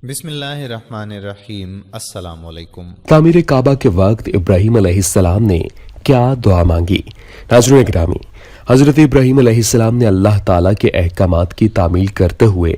بسم اللہ الرحمن الرحیم۔ السلام علیکم۔ تعمیر کعبہ کے وقت ابراہیم علیہ السلام نے کیا دعا مانگی؟ ناظرین گرامی، حضرت ابراہیم علیہ السلام نے اللہ تعالیٰ کے احکامات کی تعمیل کرتے ہوئے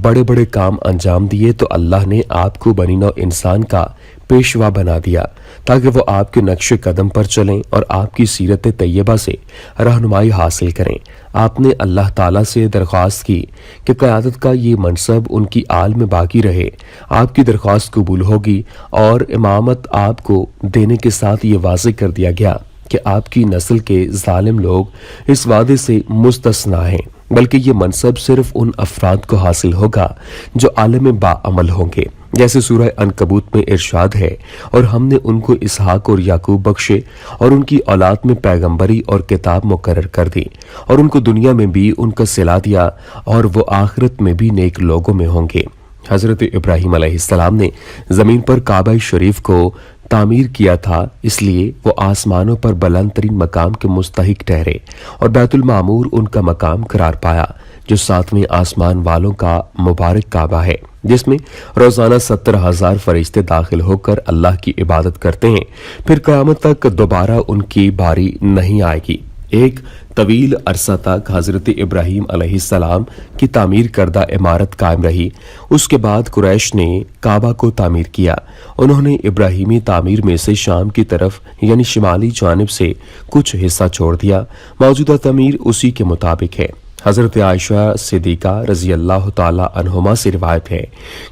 بڑے بڑے کام انجام دیے تو اللہ نے آپ کو بنی نوع انسان کا پیشوا بنا دیا تاکہ وہ آپ کے نقش قدم پر چلیں اور آپ کی سیرت طیبہ سے رہنمائی حاصل کریں۔ آپ نے اللہ تعالیٰ سے درخواست کی کہ قیادت کا یہ منصب ان کی آل میں باقی رہے۔ آپ کی درخواست قبول ہوگی اور امامت آپ کو دینے کے ساتھ یہ واضح کر دیا گیا کہ آپ کی نسل کے ظالم لوگ اس وعدے سے مستثنا ہیں، بلکہ یہ منصب صرف ان افراد کو حاصل ہوگا جو عالم باعمل ہوں گے، جیسے سورہ عنکبوت میں ارشاد ہے، اور ہم نے ان کو اسحاق اور یعقوب بخشے اور ان کی اولاد میں پیغمبری اور کتاب مقرر کر دی، اور ان کو دنیا میں بھی ان کا صلہ دیا اور وہ آخرت میں بھی نیک لوگوں میں ہوں گے۔ حضرت ابراہیم علیہ السلام نے زمین پر کعبہ شریف کو تعمیر کیا تھا، اس لیے وہ آسمانوں پر بلند ترین مقام کے مستحق ٹھہرے اور بیت المعمور ان کا مقام قرار پایا، جو 7ویں آسمان والوں کا مبارک کعبہ ہے، جس میں روزانہ 70,000 فرشتے داخل ہو کر اللہ کی عبادت کرتے ہیں۔ پھر قیامت تک دوبارہ ان کی باری نہیں آئے گی۔ ایک طویل عرصہ تک حضرت ابراہیم علیہ السلام کی تعمیر کردہ عمارت قائم رہی۔ اس کے بعد قریش نے کعبہ کو تعمیر کیا۔ انہوں نے ابراہیمی تعمیر میں سے شام کی طرف یعنی شمالی جانب سے کچھ حصہ چھوڑ دیا۔ موجودہ تعمیر اسی کے مطابق ہے۔ حضرت عائشہ صدیقہ رضی اللہ تعالی عنہما سے روایت ہے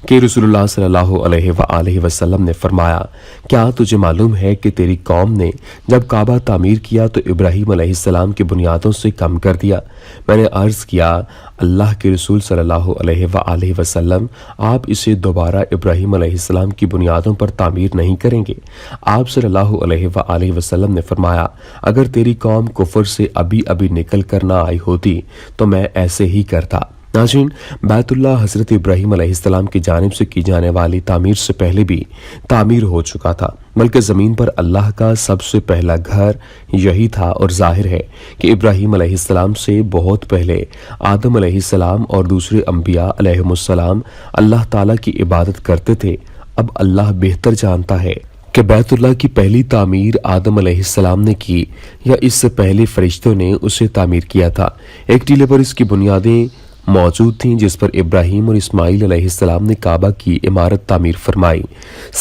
کہ رسول اللہ صلی اللہ علیہ وآلہ وسلم نے فرمایا، کیا تجھے معلوم ہے کہ تیری قوم نے جب کعبہ تعمیر کیا تو ابراہیم علیہ السلام کی بنیادوں سے کم کر دیا؟ میں نے عرض کیا، اللہ کے رسول صلی اللہ علیہ وآلہ وسلم، آپ اسے دوبارہ ابراہیم علیہ السلام کی بنیادوں پر تعمیر نہیں کریں گے؟ آپ صلی اللہ علیہ وآلہ وسلم نے فرمایا، اگر تیری قوم کفر سے ابھی نکل کر نہ آئی ہوتی تو میں ایسے ہی کرتا۔ ناظرین، بیت اللہ حضرت ابراہیم علیہ السلام کی جانب سے کی جانے والی تعمیر سے پہلے بھی تعمیر ہو چکا تھا، بلکہ زمین پر اللہ کا سب سے پہلا گھر یہی تھا، اور ظاہر ہے کہ ابراہیم علیہ السلام سے بہت پہلے آدم علیہ السلام اور دوسرے انبیاء علیہم السلام اللہ تعالیٰ کی عبادت کرتے تھے۔ اب اللہ بہتر جانتا ہے کہ بیت اللہ کی پہلی تعمیر آدم علیہ السلام نے کی یا اس سے پہلے فرشتوں نے اسے تعمیر کیا تھا۔ ایک ٹیلے پر اس کی بنیادیں موجود تھیں جس پر ابراہیم اور اسماعیل علیہ السلام نے کعبہ کی عمارت تعمیر فرمائی۔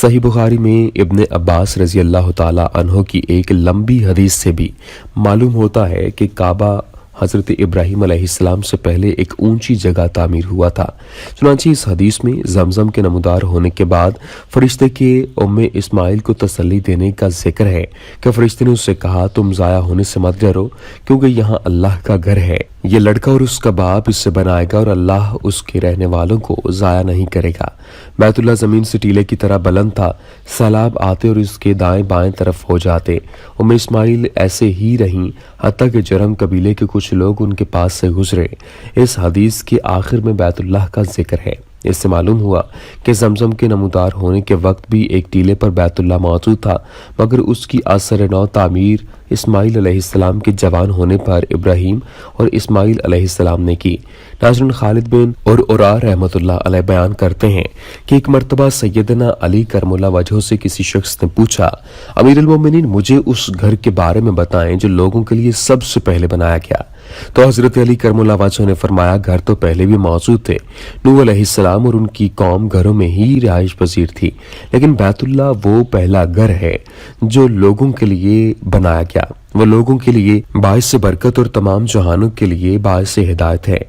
صحیح بخاری میں ابن عباس رضی اللہ تعالی عنہ کی ایک لمبی حدیث سے بھی معلوم ہوتا ہے کہ کعبہ حضرت ابراہیم علیہ السلام سے پہلے ایک اونچی جگہ تعمیر ہوا تھا۔ چنانچہ اس حدیث میں زمزم کے نمودار ہونے کے بعد فرشتے کے ام اسماعیل کو تسلی دینے کا ذکر ہے کہ فرشتے نے اس سے کہا، تم ضائع ہونے سے مت ڈرو، کیونکہ یہاں اللہ کا گھر ہے، یہ لڑکا اور اس کا باپ اس سے بنائے گا اور اللہ اس کے رہنے والوں کو ضائع نہیں کرے گا۔ بیت اللہ زمین سے ٹیلے کی طرح بلند تھا، سیلاب آتے اور اس کے دائیں بائیں طرف ہو جاتے۔ ام اسماعیل ایسے ہی رہیں حتیٰ کہ جرم قبیلے کے کچھ لوگ ان کے پاس سے گزرے۔ اس حدیث کے آخر میں بیت اللہ کا ذکر ہے۔ اس سے معلوم ہوا کہ زمزم کے نمودار ہونے کے وقت بھی ایک ٹیلے پر بیت اللہ موجود تھا، مگر اس کی اثر نو تعمیر اسماعیل علیہ السلام کے جوان ہونے پر ابراہیم اور اسماعیل علیہ السلام نے کی۔ ناظرین، خالد بن عرعرہ رحمۃ اللہ علیہ بیان کرتے ہیں کہ ایک مرتبہ سیدنا علی کرم اللہ وجہہ سے کسی شخص نے پوچھا، امیر المومنین، مجھے اس گھر کے بارے میں بتائیں جو لوگوں کے لیے سب سے پہلے بنایا گیا۔ تو حضرت علی کرم اللہ وجہہ نے فرمایا، گھر تو پہلے بھی موجود تھے، نوح علیہ السلام اور ان کی قوم گھروں میں ہی رہائش پذیر تھی، لیکن بیت اللہ وہ پہلا گھر ہے جو لوگوں کے لیے بنایا گیا، وہ لوگوں کے لیے باعث برکت اور تمام جہانوں کے لیے باعث ہدایت ہے۔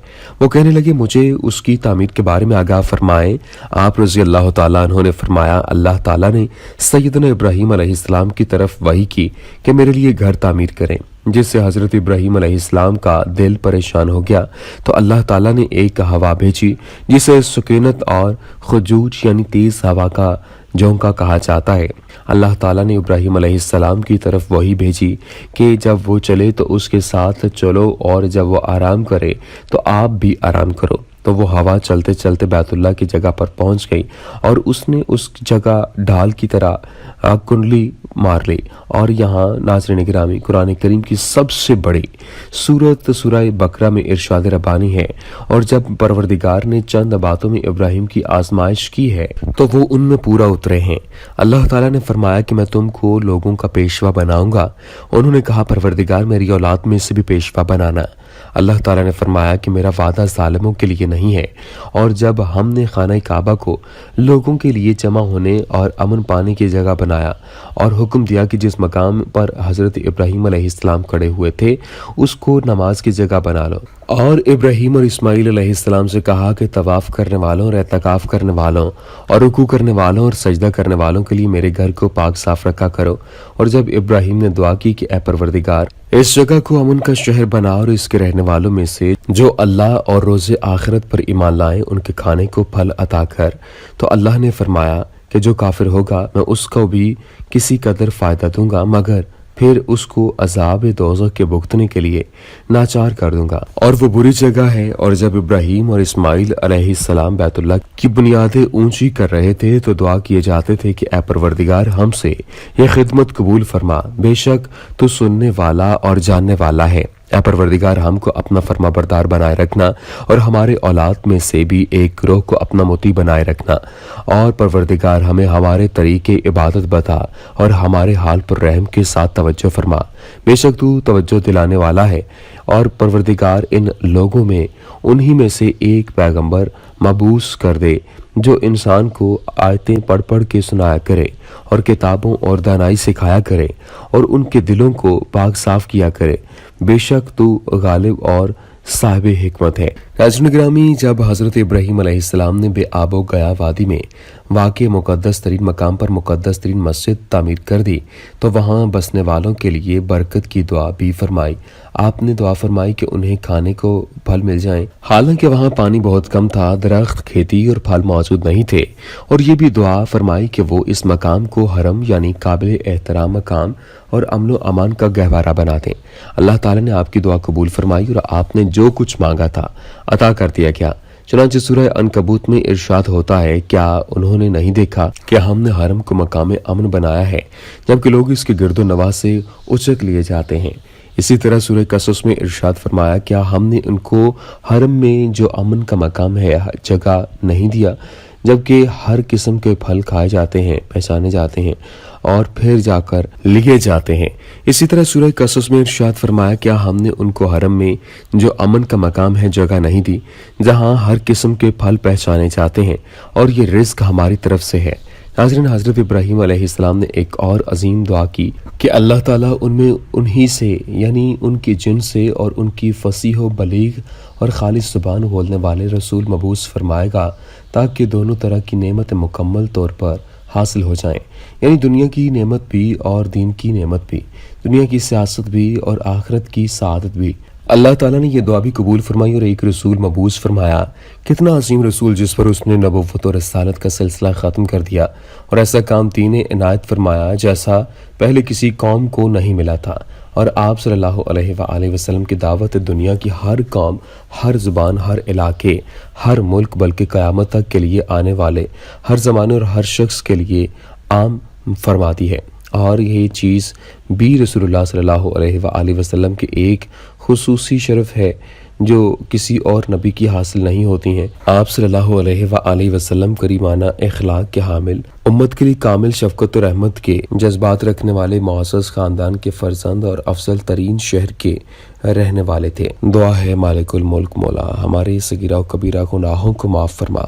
وہ کہنے لگے، مجھے اس کی تعمیر کے بارے میں آگاہ فرمائیں۔ آپ رضی اللہ تعالیٰ عنہ نے فرمایا، اللہ تعالیٰ نے سیدنا ابراہیم علیہ السلام کی طرف وحی کی کہ میرے لیے گھر تعمیر کریں، جس سے حضرت ابراہیم علیہ السلام کا دل پریشان ہو گیا تو اللہ تعالیٰ نے ایک ہوا بھیجی جسے سکینت اور خجوج یعنی تیز ہوا کا جھونکا کہا جاتا ہے۔ اللہ تعالیٰ نے ابراہیم علیہ السلام کی طرف وحی بھیجی کہ جب وہ چلے تو اس کے ساتھ چلو، اور جب وہ آرام کرے تو آپ بھی آرام کرو۔ تو وہ ہوا چلتے چلتے بیت اللہ کی جگہ پر پہنچ گئی اور اس نے اس جگہ ڈھال کی طرح کنڈلی مار لی اور یہاں ناظرین گرامی قرآن کریم کی سب سے بڑی سورت سورہ بقرہ میں ارشاد ربانی ہے، اور جب پروردگار نے چند باتوں میں ابراہیم کی آزمائش کی ہے تو وہ ان میں پورا اترے ہیں۔ اللہ تعالیٰ نے فرمایا کہ میں تم کو لوگوں کا پیشوا بناؤں گا۔ انہوں نے کہا پروردگار میری اولاد میں سے بھی پیشوا بنانا۔ اللہ تعالیٰ نے فرمایا کہ میرا وعدہ ظالموں کے لیے نہیں ہے۔ اور جب ہم نے خانہ کعبہ کو لوگوں کے لیے جمع ہونے اور امن پانے کی جگہ بنایا اور حکم دیا کہ جس مقام پر حضرت ابراہیم علیہ السلام کھڑے ہوئے تھے اس کو نماز کی جگہ بنا لو، اور ابراہیم اور اسماعیل علیہ السلام سے کہا کہ طواف کرنے والوں اور اعتکاف کرنے والوں اور رکوع کرنے والوں اور سجدہ کرنے والوں کے لیے میرے گھر کو پاک صاف رکھا کرو۔ اور جب ابراہیم نے دعا کی کہ اے پروردگار اس جگہ کو امن کا شہر بنا، اور اس کے رہنے والوں میں سے جو اللہ اور روز آخرت پر ایمان لائیں ان کے کھانے کو پھل عطا کر، تو اللہ نے فرمایا کہ جو کافر ہوگا میں اس کو بھی کسی قدر فائدہ دوں گا، مگر پھر اس کو عذاب دوزخ کے بھگتنے کے لیے ناچار کر دوں گا، اور وہ بری جگہ ہے۔ اور جب ابراہیم اور اسماعیل علیہ السلام بیت اللہ کی بنیادیں اونچی کر رہے تھے تو دعا کیے جاتے تھے کہ اے پروردگار ہم سے یہ خدمت قبول فرما، بے شک تو سننے والا اور جاننے والا ہے۔ اے پروردگار ہم کو اپنا فرما بردار بنائے رکھنا، اور ہمارے اولاد میں سے بھی ایک گروہ کو اپنا مطیع بنائے رکھنا، اور پروردگار ہمیں ہمارے طریقے عبادت بتا اور ہمارے حال پر رحم کے ساتھ توجہ فرما، بے شک تو توجہ دلانے والا ہے۔ اور پروردگار ان لوگوں میں انہی میں سے ایک پیغمبر مبعوث کر دے جو انسان کو آیتیں پڑھ پڑھ کے سنایا کرے اور کتابوں اور دانائی سکھایا کرے اور ان کے دلوں کو پاک صاف کیا کرے، بے شک تو غالب اور صاحب حکمت ہے۔ ناظرین گرامی، جب حضرت ابراہیم علیہ السلام نے بے آب و گیا وادی میں واقع مقدس ترین مقام پر مقدس ترین مسجد تعمیر کر دی تو وہاں بسنے والوں کے لیے برکت کی دعا بھی فرمائی۔ آپ نے دعا فرمائی کہ انہیں کھانے کو پھل مل جائیں، حالانکہ وہاں پانی بہت کم تھا، درخت، کھیتی اور پھل موجود نہیں تھے، اور یہ بھی دعا فرمائی کہ وہ اس مقام کو حرم یعنی قابل احترام مقام اور امن و امان کا گہوارہ بنا دیں۔ اللہ تعالیٰ نے آپ کی دعا قبول فرمائی اور آپ نے جو کچھ مانگا تھا عطا کر دیا گیا۔ چنانچہ سورہ عنکبوت میں ارشاد ہوتا ہے، کیا انہوں نے نہیں دیکھا کہ ہم نے حرم کو مقام امن بنایا ہے جبکہ لوگ اس کے گرد و نواح سے اچک لیے جاتے ہیں۔ اسی طرح سورہ قصص میں ارشاد فرمایا، کیا ہم نے ان کو حرم میں جو امن کا مقام ہے جگہ نہیں دیا جبکہ ہر قسم کے پھل کھائے جاتے ہیں، پہچانے جاتے ہیں اور پھر جا کر لیے جاتے ہیں۔ اسی طرح سورہ قصص میں ارشاد فرمایا، کیا ہم نے ان کو حرم میں جو امن کا مقام ہے جگہ نہیں دی جہاں ہر قسم کے پھل پہچانے جاتے ہیں اور یہ رزق ہماری طرف سے ہے۔ ناظرین، حضرت ابراہیم علیہ السلام نے ایک اور عظیم دعا کی کہ اللہ تعالیٰ ان میں انہی سے یعنی ان کی جن سے اور ان کی فصیح و بلیغ اور خالص زبان بولنے والے رسول مبعوث فرمائے گا تاکہ دونوں طرح کی نعمت مکمل طور پر حاصل ہو جائیں، یعنی دنیا کی نعمت بھی اور دین کی نعمت بھی، دنیا کی سیاست بھی اور آخرت کی سعادت بھی۔ اللہ تعالیٰ نے یہ دعا بھی قبول فرمائی اور ایک رسول مبعوث فرمایا۔ کتنا عظیم رسول جس پر اس نے نبوت اور رسالت کا سلسلہ ختم کر دیا اور ایسا کام دین عنایت فرمایا جیسا پہلے کسی قوم کو نہیں ملا تھا، اور آپ صلی اللہ علیہ وآلہ وسلم کی دعوت دنیا کی ہر قوم، ہر زبان، ہر علاقے، ہر ملک بلکہ قیامت تک کے لیے آنے والے ہر زمانے اور ہر شخص کے لیے عام فرماتی ہے، اور یہ چیز بھی رسول اللہ صلی اللہ علیہ وآلہ وسلم کے ایک خصوصی شرف ہے جو کسی اور نبی کی حاصل نہیں ہوتی ہیں۔ آپ صلی اللہ علیہ وآلہ وسلم کریمانہ اخلاق کے حامل، امت کے لیے کامل شفقت و رحمت کے جذبات رکھنے والے معزز خاندان کے فرزند اور افضل ترین شہر کے رہنے والے تھے۔ دعا ہے مالک الملک مولا ہمارے صغیرہ و کبیرہ گناہوں کو معاف فرما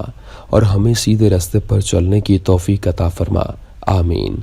اور ہمیں سیدھے راستے پر چلنے کی توفیق عطا فرما، آمین۔